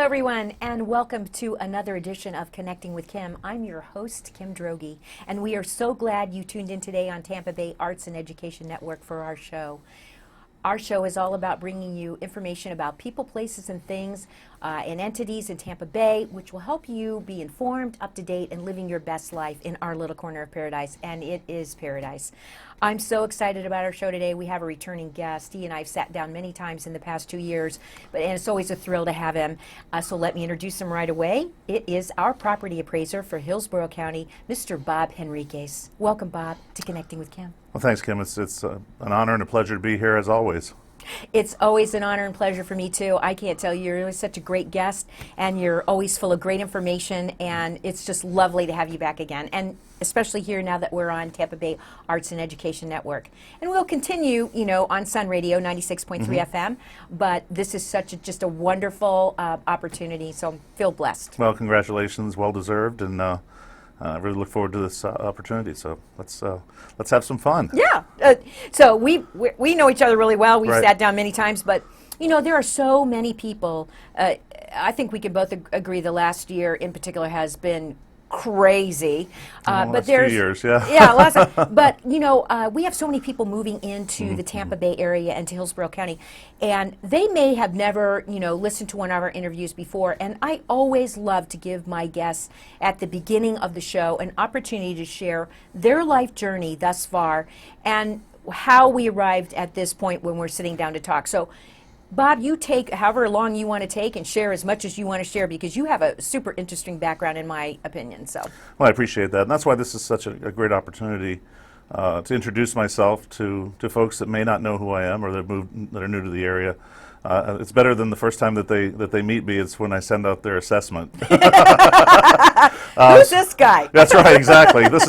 everyone, and welcome to another edition of Connecting with Kim. I'm your host, Kim Droege, and we are so glad you tuned in today on Tampa Bay Arts and Education Network for our show. Our show is all about bringing you information about people, places, and things and entities in Tampa Bay, which will help you be informed, up to date, and living your best life in our little corner of paradise, and it is paradise. I'm so excited about our show today. We have a returning guest. He and I have sat down many times in the past 2 years, and it's always a thrill to have him. So let me introduce him right away. It is our property appraiser for Hillsborough County, Mr. Bob Henriquez. Welcome, Bob, to Connecting with Kim. Well, thanks, Kim. It's an honor and a pleasure to be here, as always. It's always an honor and pleasure for me, too. I can't tell you, you're such a great guest, and you're always full of great information, and it's just lovely to have you back again, and especially here now that we're on Tampa Bay Arts and Education Network. And we'll continue, on Sun Radio, 96.3 FM, but this is just a wonderful opportunity, so I feel blessed. Well, congratulations, well-deserved, and I really look forward to this opportunity. So let's have some fun. Yeah. So we know each other really well. We've Right. sat down many times, but there are so many people. I think we can both agree the last year in particular has been crazy. But there's 2 years, yeah. Yeah, but we have so many people moving into the Tampa Bay area and to Hillsborough County, and they may have never listened to one of our interviews before. And I always love to give my guests at the beginning of the show an opportunity to share their life journey thus far and how we arrived at this point when we're sitting down to talk. So, Bob, you take however long you want to take and share as much as you want to share, because you have a super interesting background, in my opinion. So, Well, I appreciate that, and that's why this is such a great opportunity to introduce myself to folks that may not know who I am or that are new to the area. It's better than the first time that they meet me. It's when I send out their assessment. who's this guy? That's right, exactly. This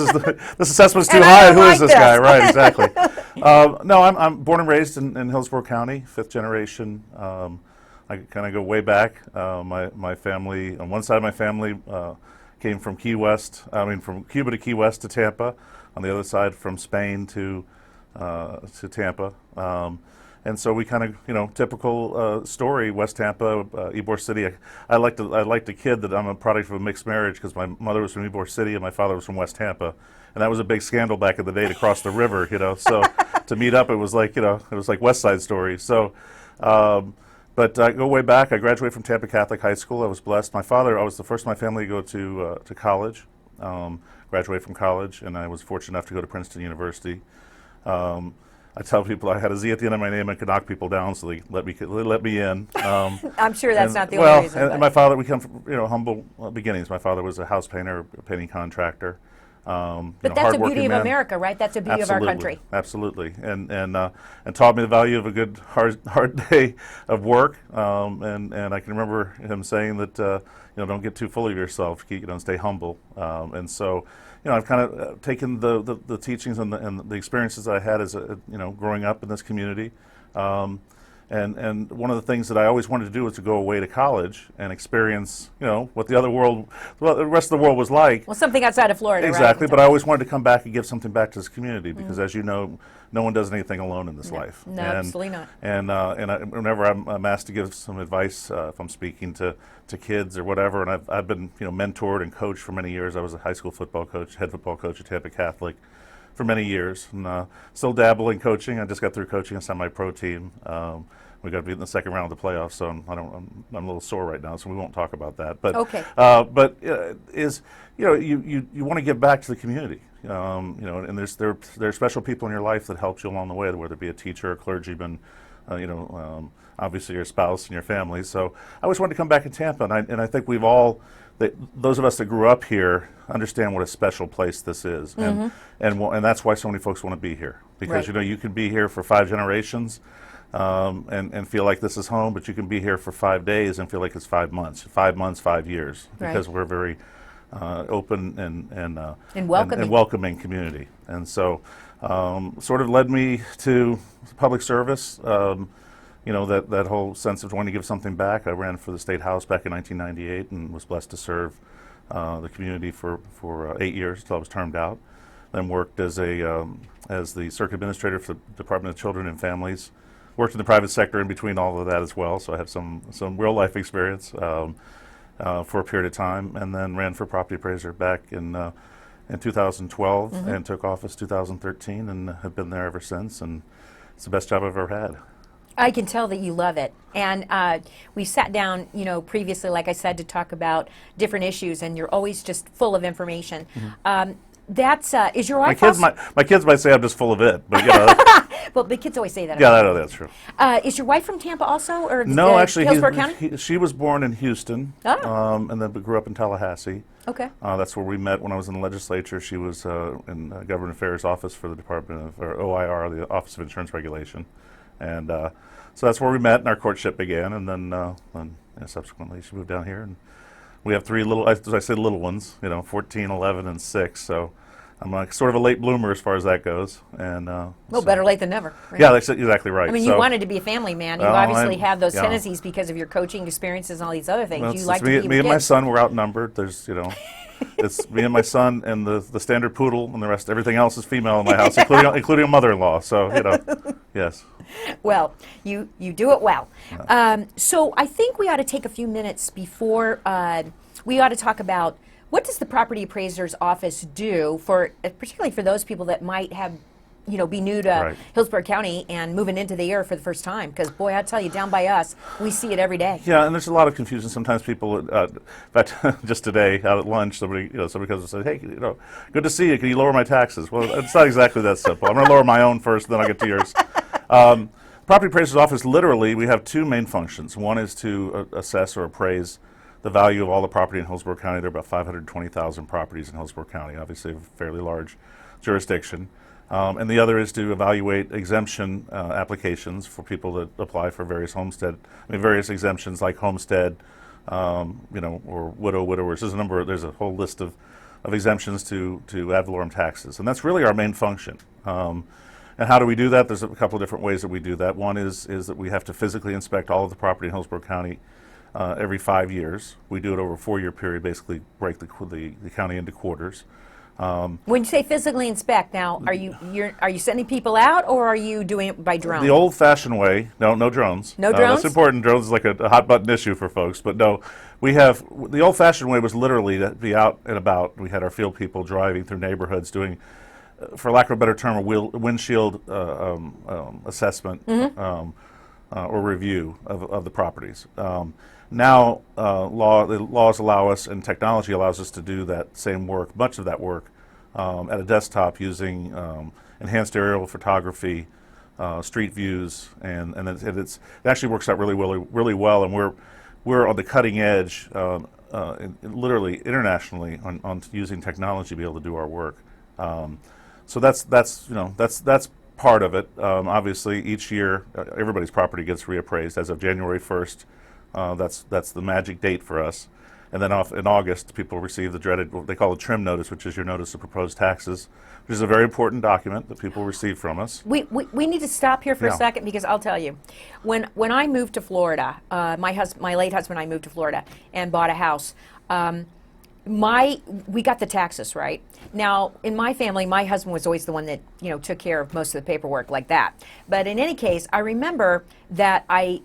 assessment's too And I high. don't Who like is this this. guy? Right, exactly. No, I'm born and raised in Hillsborough County, fifth generation. I kind of go way back. My family, on one side of my family, came from from Cuba to Key West to Tampa. On the other side, from Spain to Tampa. And so we kind of, typical story, West Tampa, Ybor City. I like to kid that I'm a product of a mixed marriage because my mother was from Ybor City and my father was from West Tampa. And that was a big scandal back in the day to cross the river, So to meet up, it was like, it was like West Side Story. So, but I go way back. I graduated from Tampa Catholic High School. I was blessed. I was the first in my family to go to college, graduate from college, and I was fortunate enough to go to Princeton University. I tell people I had a Z at the end of my name and could knock people down, so they let me in. I'm sure that's not the only reason. And my father, we come from humble beginnings. My father was a house painter, a painting contractor. But that's the beauty of America, right? That's the beauty of our country. Absolutely, and taught me the value of a good hard day of work. And I can remember him saying that don't get too full of yourself. Stay humble. And so. I've kind of taken the teachings and the experiences that I had as growing up in this community, and one of the things that I always wanted to do was to go away to college and experience what the rest of the world was like. Well, something outside of Florida, exactly. Right? But I always wanted to come back and give something back to this community because, as you know, no one does anything alone in this life. No, absolutely not. And whenever I'm asked to give some advice, if I'm speaking to kids or whatever, and I've been mentored and coached for many years. I was a high school football coach, head football coach at Tampa Catholic for many years, and still dabble in coaching. I just got through coaching a semi-pro team. We got to be in the second round of the playoffs, so I'm a little sore right now, so we won't talk about that. But okay. You want to give back to the community. And there are special people in your life that helps you along the way, whether it be a teacher, a clergyman, obviously your spouse and your family. So I always wanted to come back to Tampa, and I think those of us that grew up here understand what a special place this is, and that's why so many folks want to be here, because right. You can be here for 5 generations and feel like this is home, but you can be here for 5 days and feel like it's 5 months, 5 years, because we're very open and welcoming community. And so sort of led me to public service. That whole sense of wanting to give something back. I ran for the State House back in 1998 and was blessed to serve the community for 8 years until I was termed out. Then worked as the circuit administrator for the Department of Children and Families worked in the private sector in between all of that as well, so I have some real life experience for a period of time, and then ran for Property Appraiser back in 2012 and took office 2013 and have been there ever since, and it's the best job I've ever had. I can tell that you love it. And we sat down, previously, like I said, to talk about different issues, and you're always just full of information. That's is your wife? My kids might say I'm just full of it, but well, the kids always say that. Yeah, I know that's true. Is your wife from Tampa also, or no? Actually, Hillsborough County? she was born in Houston, and then grew up in Tallahassee. Okay. That's where we met when I was in the legislature. She was in Government Affairs Office for the Department of OIR, the Office of Insurance Regulation, and so that's where we met and our courtship began. And then subsequently she moved down here, and we have 3 little, as I said, little ones. 14, 11, and 6. So I'm like sort of a late bloomer as far as that goes. And better late than never. Right? Yeah, that's exactly right. I mean, you wanted to be a family man. You obviously have those tendencies because of your coaching experiences and all these other things. Well, you like to be me and my son were outnumbered. There's it's me and my son and the standard poodle, and the rest. Everything else is female in my house, including a mother-in-law. So yes. Well, you do it well. Yeah. So I think we ought to take a few minutes before we ought to talk about what does the Property Appraiser's office do for, particularly for those people that might have, be new to Hillsborough County and moving into the area for the first time. Because boy, I tell you, down by us, we see it every day. Yeah, and there's a lot of confusion. Sometimes people, in fact, just today out at lunch, somebody comes and says, "Hey, good to see you. Can you lower my taxes?" Well, it's not exactly that simple. I'm going to lower my own first, then I'll get to yours. Property Appraiser's office, literally, we have 2 main functions. One is to assess or appraise the value of all the property in Hillsborough County. There are about 520,000 properties in Hillsborough County, obviously a fairly large jurisdiction. And the other is to evaluate exemption applications for people that apply for various various exemptions like homestead, or widowers. There's a whole list of exemptions to ad valorem taxes, and that's really our main function. And how do we do that? There's a couple of different ways that we do that. One is that we have to physically inspect all of the property in Hillsborough County every 5 years. We do it over a 4-year period, basically break the county into quarters. When you say physically inspect, now are you sending people out, or are you doing it by drone? The old-fashioned way, no drones. No drones? That's important. Drones is like a hot button issue for folks, but no. The old-fashioned way was literally to be out and about. We had our field people driving through neighborhoods doing, for lack of a better term, a windshield assessment or review of the properties. Now, the laws allow us, and technology allows us to do that same work, much of that work, at a desktop using enhanced aerial photography, street views, and it actually works out really well. And we're on the cutting edge, literally internationally, on using technology to be able to do our work. So that's part of it. Obviously, each year everybody's property gets reappraised as of January 1st. That's the magic date for us. And then in August, people receive the dreaded, what they call a trim notice, which is your notice of proposed taxes, which is a very important document that people receive from us. We need to stop here for a second, because I'll tell you, when I moved to Florida, my late husband and I moved to Florida and bought a house. We got the taxes right. Now, in my family, my husband was always the one that took care of most of the paperwork like that. But in any case, I remember that I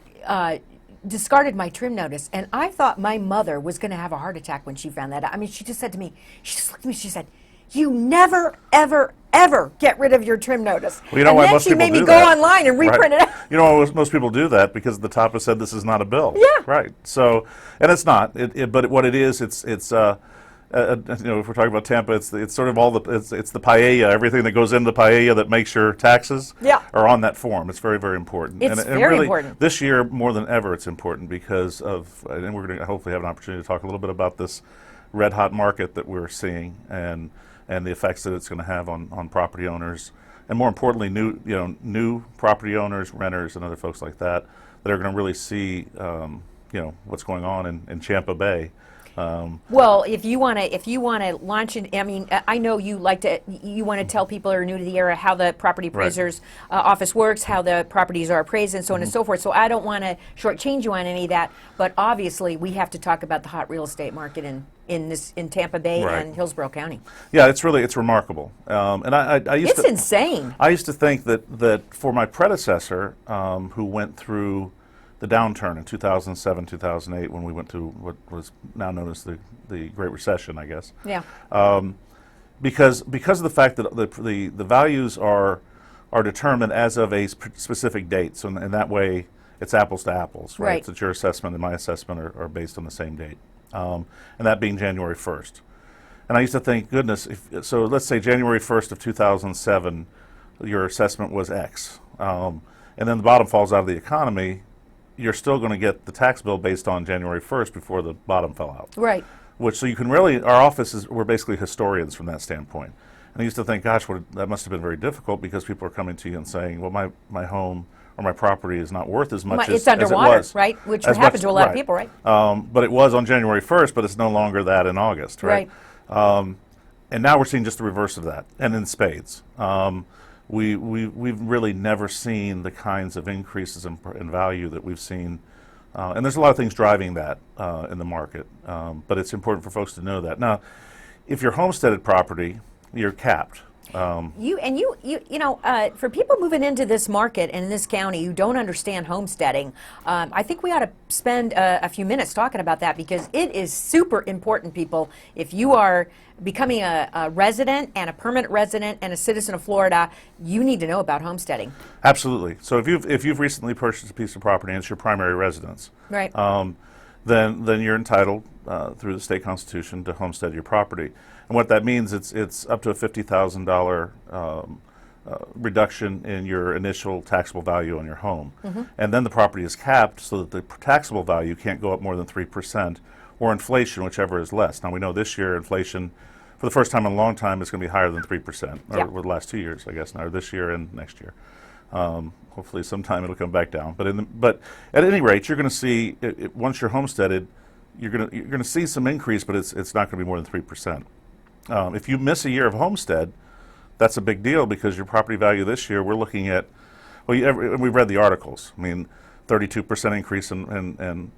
discarded my trim notice, and I thought my mother was going to have a heart attack when she found that out. I mean, she just said to me, she just looked at me, she said, "You never, ever, ever get rid of your trim notice." Well, you know why most people do that? And then she made me go online and reprint it out. You know why most people do that? Because at the top it said this is not a bill. Yeah. Right. So, and it's not. But what it is, it's if we're talking about Tampa, it's sort of it's the paella, everything that goes into the paella that makes your taxes are on that form. It's very, very important. It's very important. This year, more than ever, it's important because of, and we're going to hopefully have an opportunity to talk a little bit about this red hot market that we're seeing and the effects that it's going to have on property owners, and more importantly, new property owners, renters, and other folks like that are going to really see what's going on in Tampa Bay. Well, if you want to launch it, I mean, I know you want to tell people who are new to the area how the Property Appraiser's office works, how the properties are appraised, and so on and so forth. So I don't want to shortchange you on any of that, but obviously we have to talk about the hot real estate market in in Tampa Bay Right. and Hillsborough County. Yeah, it's remarkable. And I used It's to insane. I used to think that for my predecessor, who went through the downturn in 2007, 2008, when we went to what was now known as the Great Recession, I guess. Yeah. Because of the fact that the values are determined as of a specific date, so in that way it's apples to apples, right? Right. So your assessment and my assessment are based on the same date, and that being January 1st. And I used to think, goodness, so let's say January 1st of 2007, your assessment was X, and then the bottom falls out of the economy, you're still going to get the tax bill based on January 1st before the bottom fell out. Right. So you can really, our offices, we're basically historians from that standpoint. And I used to think, gosh, that must have been very difficult because people are coming to you and saying, well, my home or my property is not worth as much It's as underwater, it was. right? Which As happens much- to a lot of right. people, right? But it was on January 1st, but it's no longer that in August, right? And now we're seeing just the reverse of that, and in spades. We've really never seen the kinds of increases in value that we've seen. And there's a lot of things driving that in the market, but it's important for folks to know that. Now, if you're homesteaded property, you're capped. For people moving into this market and in this county who don't understand homesteading, I think we ought to spend a few minutes talking about that because it is super important, people. If you are becoming a resident and a permanent resident and a citizen of Florida, you need to know about homesteading. Absolutely. So if you've recently purchased a piece of property and it's your primary residence, Right. then you're entitled through the state constitution to homestead your property. And what that means, it's up to a $50,000 reduction in your initial taxable value on your home. And then the property is capped so that the taxable value can't go up more than 3%, or inflation, whichever is less. Now we know this year inflation, for the first time in a long time, is going to be higher than 3%, or Yep. the last 2 years, I guess, now, or this year and next year. Hopefully sometime it'll come back down. But at any rate, you're going to see, once you're homesteaded, you're going to see some increase, but it's not going to be more than 3%. If you miss a year of homestead, that's a big deal because your property value this year, we're looking at, we've read the articles. I mean, 32% increase in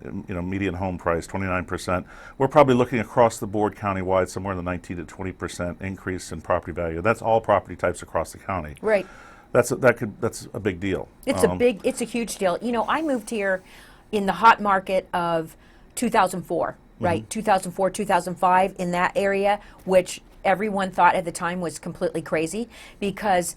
median home price, 29%. We're probably looking across the board countywide somewhere in the 19 to 20% increase in property value. That's all property types across the county. Right. That's a big deal. It's a huge deal. I moved here in the hot market of 2004, right? 2004, 2005, in that area, which everyone thought at the time was completely crazy because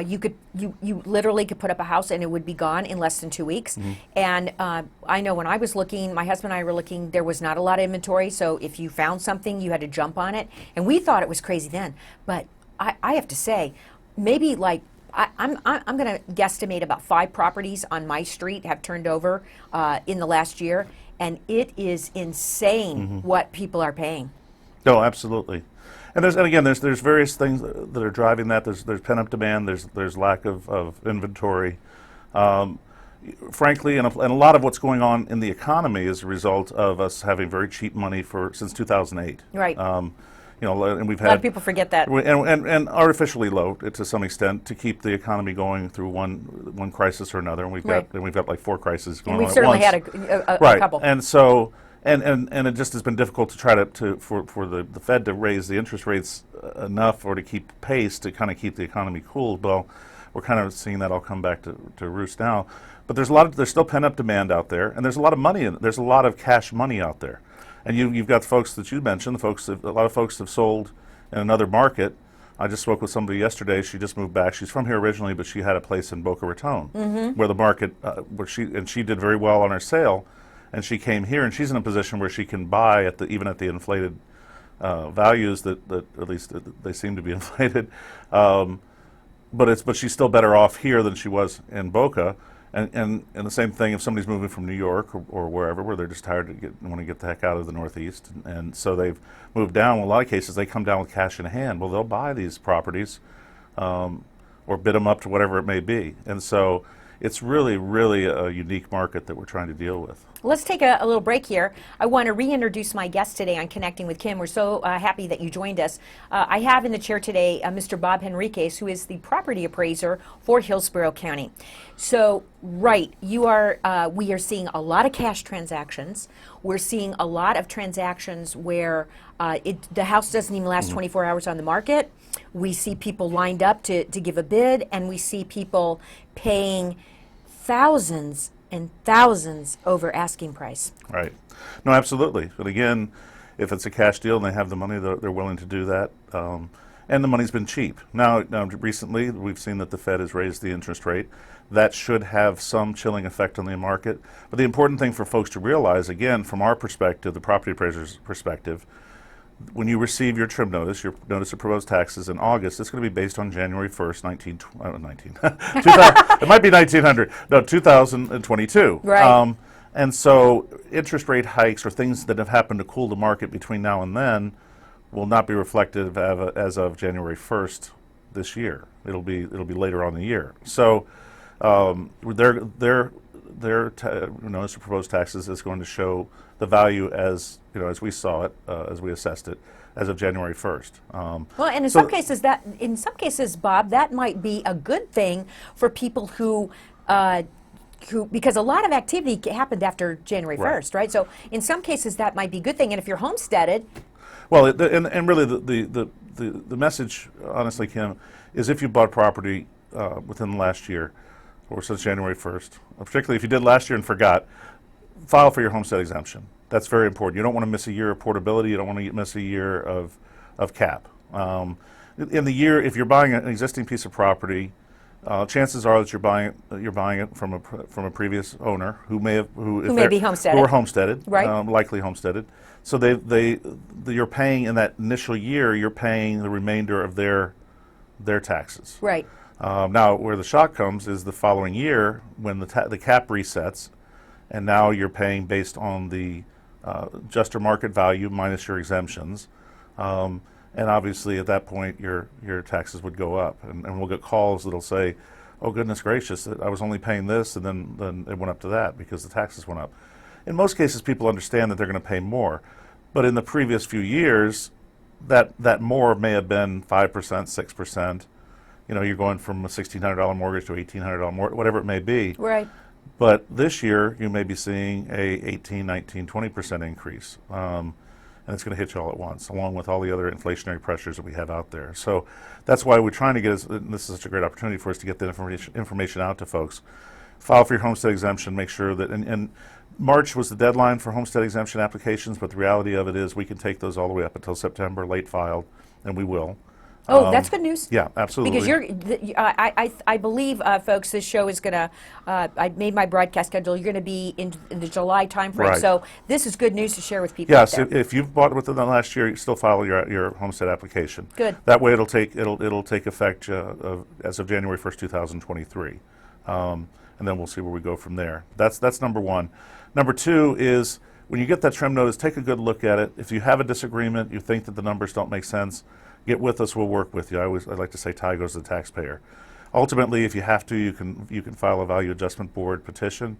you literally could put up a house and it would be gone in less than 2 weeks. And I know when I was looking, my husband and I were looking, there was not a lot of inventory, so if you found something, you had to jump on it. And we thought it was crazy then, but I have to say, maybe I'm going to guesstimate about 5 properties on my street have turned over in the last year, and it is insane what people are paying. No, absolutely. And there's various things that are driving that. There's pent-up demand. There's lack of inventory. Frankly, and a lot of what's going on in the economy is a result of us having very cheap money since 2008. Right. And we've had A lot of people forget that. and artificially low to some extent to keep the economy going through one crisis or another. And we've got like 4 crises going And on we've at certainly once. had a Right. couple. And so and it just has been difficult to try for the Fed to raise the interest rates enough or to keep pace to kind of keep the economy cool. Well, we're kind of seeing that all come back to roost now. But there's still pent-up demand out there, and there's a lot of money there's a lot of cash money out there. And you've got the folks that you mentioned, a lot of folks have sold in another market. I just spoke with somebody yesterday. She just moved back. She's from here originally, but she had a place in Boca Raton where the market, she did very well on her sale, and she came here, and she's in a position where she can buy even at the inflated values that at least they seem to be inflated. But she's still better off here than she was in Boca. And the same thing if somebody's moving from New York or wherever where they're just tired want to get the heck out of the Northeast, and so they've moved down. Well, in a lot of cases, they come down with cash in hand. Well, they'll buy these properties or bid them up to whatever it may be. And so it's really, really a unique market that we're trying to deal with. Let's take a little break here. I want to reintroduce my guest today on Connecting with Kim. We're so happy that you joined us. I have in the chair today Mr. Bob Henriquez, who is the Property Appraiser for Hillsborough County. So, right, we are seeing a lot of cash transactions. we're seeing a lot of transactions where the house doesn't even last 24 hours on the market. We see people lined up to give a bid, and we see people paying thousands and thousands over asking price. Right. No, absolutely. But again, if it's a cash deal and they have the money, they're willing to do that. And the money's been cheap. Now, recently, we've seen that the Fed has raised the interest rate. That should have some chilling effect on the market. But the important thing for folks to realize, again, from our perspective, the property appraiser's perspective, when you receive your trim notice, your notice of proposed taxes in August, it's going to be based on January 1st, 2000, it might be 1900, no, 2022. Right. And so interest rate hikes or things that have happened to cool the market between now and then will not be reflective as of January 1st this year. It'll be later on in the year. So their notice of proposed taxes is going to show the value as we saw it, as we assessed it, as of January 1st. Well, and in some cases, Bob, that might be a good thing for people who because a lot of activity happened after January 1st, right? So in some cases that might be a good thing. And if you're homesteaded, well, and really the message, honestly, Kim, is if you bought property within the last year or since January 1st, particularly if you did last year and forgot, file for your homestead exemption. That's very important. You don't want to miss a year of portability. You don't want to miss a year of cap. In the year, if you're buying an existing piece of property, chances are that you're buying it from a previous owner who may be homesteaded, who are homesteaded, right? Likely homesteaded. So you're paying in that initial year. You're paying the remainder of their taxes. Right. Now, where the shock comes is the following year when the cap resets, and now you're paying based on the just or market value minus your exemptions. And obviously, at that point, your taxes would go up, and we'll get calls that'll say, "Oh goodness gracious, I was only paying this, and then it went up to that because the taxes went up." In most cases, people understand that they're going to pay more, but in the previous few years, that more may have been 5%, 6%. You're going from a $1,600 mortgage to $1,800 mortgage, whatever it may be. Right. But this year, you may be seeing a 18, 19, 20% increase. And it's going to hit you all at once, along with all the other inflationary pressures that we have out there. So that's why we're trying to get, and this is such a great opportunity for us to get the information out to folks. File for your homestead exemption, make sure that, and March was the deadline for homestead exemption applications, but the reality of it is we can take those all the way up until September, late filed, and we will. Oh, that's good news. Yeah, absolutely. Because I believe, folks, this show is going to, I made my broadcast schedule, you're going to be in the July timeframe. Right. So this is good news to share with people. Yes, if you've bought within the last year, you still file your homestead application. Good. That way it'll take effect as of January 1st, 2023. And then we'll see where we go from there. That's number one. Number two is when you get that trim notice, take a good look at it. If you have a disagreement, you think that the numbers don't make sense, get with us, we'll work with you. I like to say tie goes to the taxpayer. Ultimately, if you have to, you can file a Value Adjustment Board petition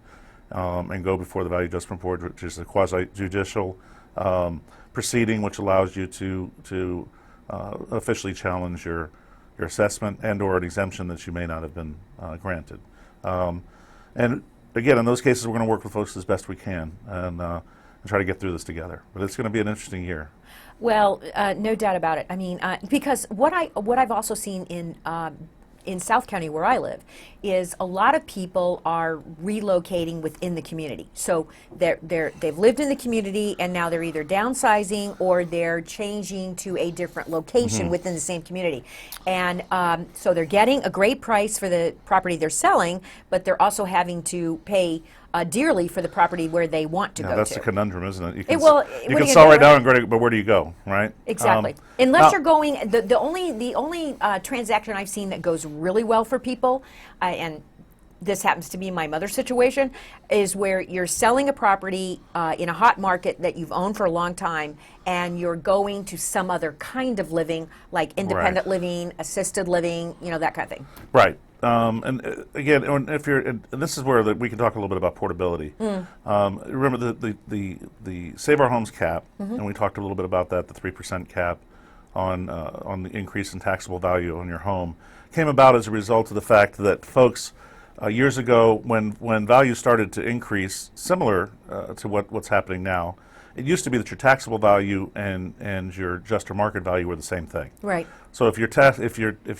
and go before the Value Adjustment Board, which is a quasi-judicial proceeding which allows you to officially challenge your assessment and or an exemption that you may not have been granted. And again, in those cases, we're going to work with folks as best we can and try to get through this together. But it's going to be an interesting year. Well, no doubt about it. I mean, because what I've also seen in South County where I live is a lot of people are relocating within the community. So they've lived in the community and now they're either downsizing or they're changing to a different location within the same community. And so they're getting a great price for the property they're selling, but they're also having to pay dearly for the property where they want to go that's to. the conundrum, isn't it? You can sell right now and go, but where do you go, right? Exactly. Unless you're going, the only transaction I've seen that goes really well for people, and this happens to be my mother's situation, is where you're selling a property in a hot market that you've owned for a long time, and you're going to some other kind of living, like independent living, assisted living, that kind of thing. Right. And again, if you're, and this is where we can talk a little bit about portability. Remember the Save Our Homes cap, and we talked a little bit about that. The 3% cap on the increase in taxable value on your home came about as a result of the fact that folks years ago, when values started to increase, similar to what's happening now, it used to be that your taxable value and your adjusted market value were the same thing. Right. So if your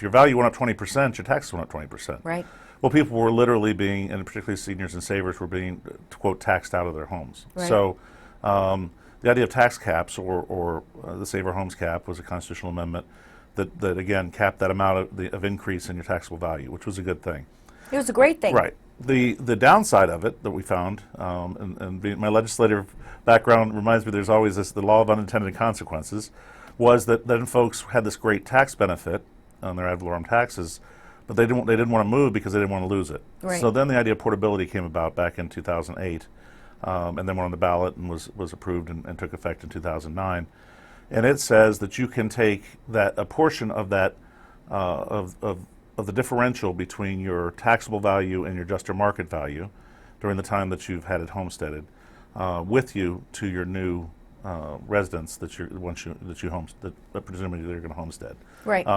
value went up 20%, your taxes went up 20%. Right. Well, people were literally being, and particularly seniors and savers, were being, to quote, taxed out of their homes. Right. So the idea of tax caps or the Save Our Homes cap was a constitutional amendment that again capped that amount of increase in your taxable value, which was a good thing. It was a great thing. Right. The downside of it that we found, my legislative background reminds me there's always the law of unintended consequences, was that then folks had this great tax benefit on their ad valorem taxes, but they didn't want to move because they didn't want to lose it. Right. So then the idea of portability came about back in 2008, and then went on the ballot and was approved and took effect in 2009. And it says that you can take a portion of that of the differential between your taxable value and your adjusted market value during the time that you've had it homesteaded with you to your new residence that presumably you're going to homestead. Right.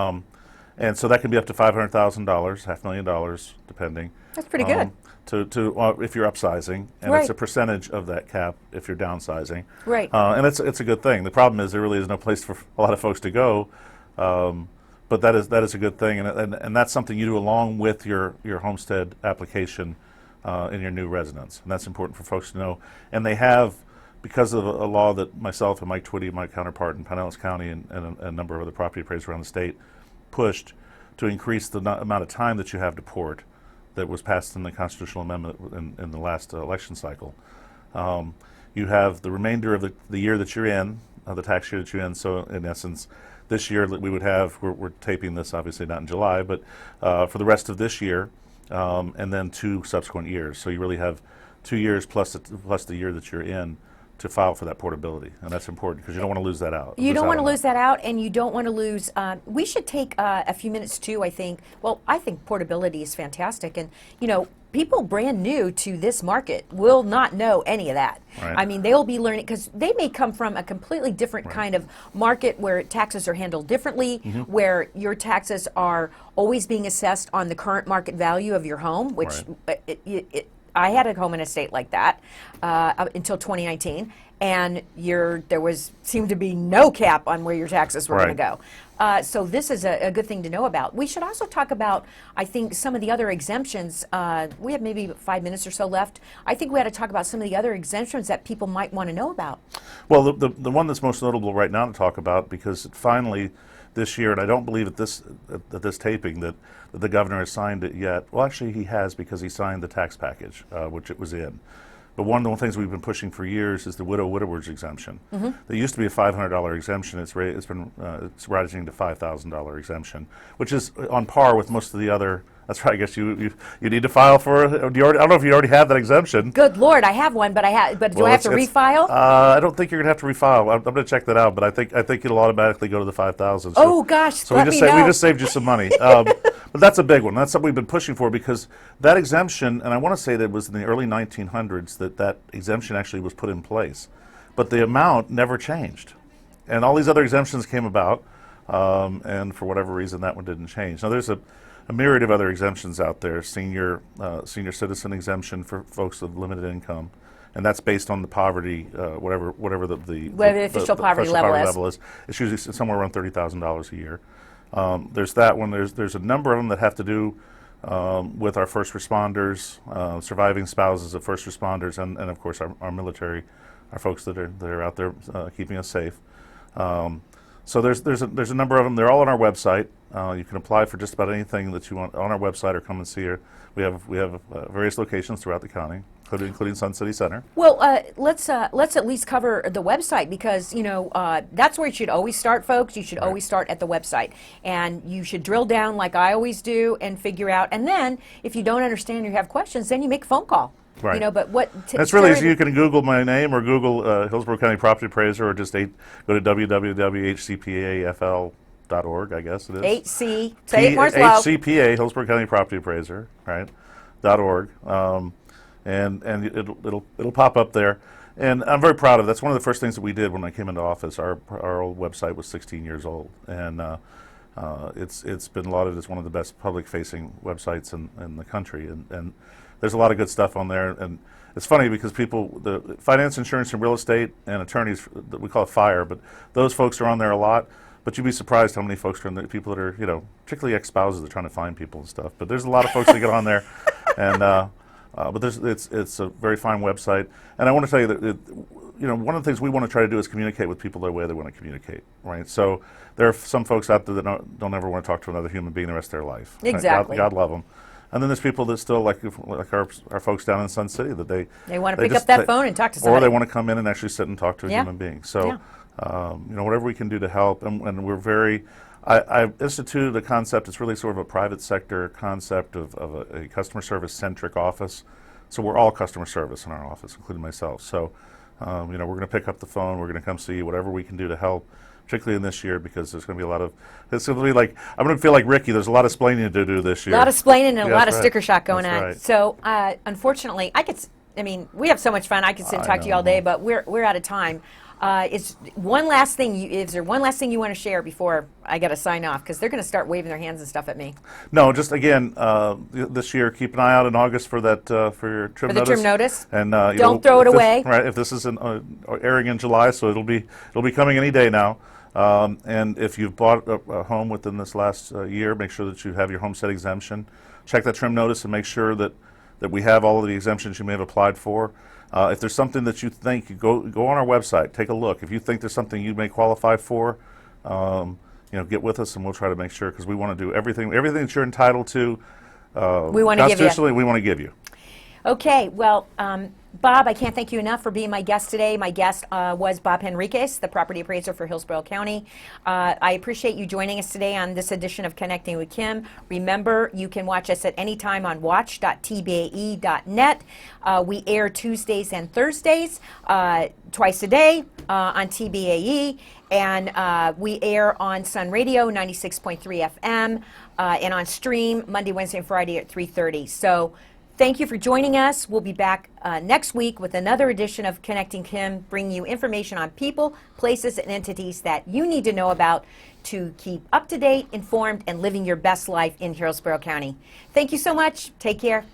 And so that can be up to $500,000, $500,000, depending. That's pretty good. If you're upsizing, and Right. it's a percentage of that cap if you're downsizing. Right. And it's a good thing. The problem is there really is no place for a lot of folks to go, but that is a good thing, and that's something you do along with your homestead application in your new residence, and that's important for folks to know. And they have, because of a law that myself and Mike Twitty, my counterpart in Pinellas County, and a number of other property appraisers around the state, pushed to increase the amount of time that you have to port that was passed in the constitutional amendment in the last election cycle. You have the remainder of the year that you're in, the tax year that you're in. So in essence, this year that we would have, we're taping this obviously not in July, but for the rest of this year, and then 2 subsequent years. So you really have 2 years plus the year that you're in to file for that portability, and that's important because you don't want to lose that out. You don't want to lose that out, and you don't want to lose. We should take a few minutes too. I think. Well, I think portability is fantastic, and people brand new to this market will not know any of that. Right. I mean, they will be learning because they may come from a completely different kind of market where taxes are handled differently, where your taxes are always being assessed on the current market value of your home, which I had a home and estate like that until 2019, and there seemed to be no cap on where your taxes were going to go. So this is a good thing to know about. We should also talk about, I think, some of the other exemptions. We have maybe 5 minutes or so left. I think we ought to talk about some of the other exemptions that people might want to know about. Well, the one that's most notable right now to talk about, because finally this year, and I don't believe at this taping that the governor has signed it yet. Well, actually, he has, because he signed the tax package, which it was in. But one of the things we've been pushing for years is the widower's exemption. There used to be a $500 exemption. It's rising to $5,000 exemption, which is on par with most of the other. That's right. I guess you need to file for. I don't know if you already have that exemption. Good Lord, I have one, but do I have to refile? I don't think you're going to have to refile. I'm going to check that out, but I think it'll automatically go to the 5,000. Oh gosh, so we just saved you some money. But that's a big one. That's something we've been pushing for, because that exemption, and I want to say that it was in the early 1900s that exemption actually was put in place, but the amount never changed, and all these other exemptions came about, and for whatever reason that one didn't change. Now there's a myriad of other exemptions out there. Senior citizen exemption for folks with limited income, and that's based on the poverty, whatever the official poverty level is. It's usually somewhere around $30,000 a year. There's that one. There's a number of them that have to do with our first responders, surviving spouses of first responders, and of course our military, our folks that are out there keeping us safe. So there's a number of them. They're all on our website. You can apply for just about anything that you want on our website, or come and see her. We have various locations throughout the county, including Sun City Center. Well, let's at least cover the website, because that's where you should always start, folks. You should always start at the website, and you should drill down like I always do and figure out. And then if you don't understand or you have questions, then you make a phone call. Right. But what? That's really easy. You can Google my name, or Google Hillsborough County Property Appraiser, or just go to www.hcpafl.org, I guess it is. HC, say it more slow. HCPA, Hillsborough County Property Appraiser, right? .org, and it'll pop up there. And I'm very proud of it. That's one of the first things that we did when I came into office. Our old website was 16 years old, and It's been lauded as one of the best public-facing websites in the country, and there's a lot of good stuff on there. And it's funny because the finance, insurance, and real estate and attorneys, we call it FIRE, but those folks are on there a lot. But you'd be surprised how many folks are in there, people that are, particularly ex-spouses that are trying to find people and stuff. But there's a lot of folks that get on there, and but it's a very fine website. And I want to tell you that one of the things we want to try to do is communicate with people the way they want to communicate, right? So there are some folks out there that don't ever want to talk to another human being the rest of their life. Exactly. God love them. And then there's people that still, like our folks down in Sun City, that they want to pick up that phone and talk to somebody. Or they want to come in and actually sit and talk to a human being. So, whatever we can do to help. And we're very, I've instituted a concept. It's really sort of a private sector concept of a customer service-centric office. So we're all customer service in our office, including myself. So, we're going to pick up the phone. We're going to come see you, whatever we can do to help, particularly in this year, because there's going to be a lot of, it's going to be like, I'm going to feel like Ricky, there's a lot of explaining to do this year. A lot of explaining and a lot of sticker shock going That's on. right. So, unfortunately, we have so much fun. I could sit and talk to you all day, but we're out of time. Is there one last thing you want to share before I got to sign off? Because they're going to start waving their hands and stuff at me. No, just again, this year, keep an eye out in August for that for your trim notice. For the trim notice. And don't throw it away. Right, if this is airing in July, so it'll be coming any day now. And if you've bought a home within this last year, make sure that you have your homestead exemption. Check that trim notice and make sure that we have all of the exemptions you may have applied for. If there's something that you think, you go on our website, take a look. If you think there's something you may qualify for, get with us and we'll try to make sure, because we want to do everything that you're entitled to. We want to give you. Constitutionally, we want to give you. Okay, well, Bob, I can't thank you enough for being my guest today. My guest was Bob Henriquez, the Property Appraiser for Hillsborough County. I appreciate you joining us today on this edition of Connecting with Kim. Remember, you can watch us at any time on watch.tbae.net. We air Tuesdays and Thursdays, twice a day on TBAE, and we air on Sun Radio 96.3 FM, and on stream Monday, Wednesday, and Friday at 3:30. So thank you for joining us. We'll be back next week with another edition of Connecting Kim, bringing you information on people, places, and entities that you need to know about to keep up to date, informed, and living your best life in Hillsborough County. Thank you so much. Take care.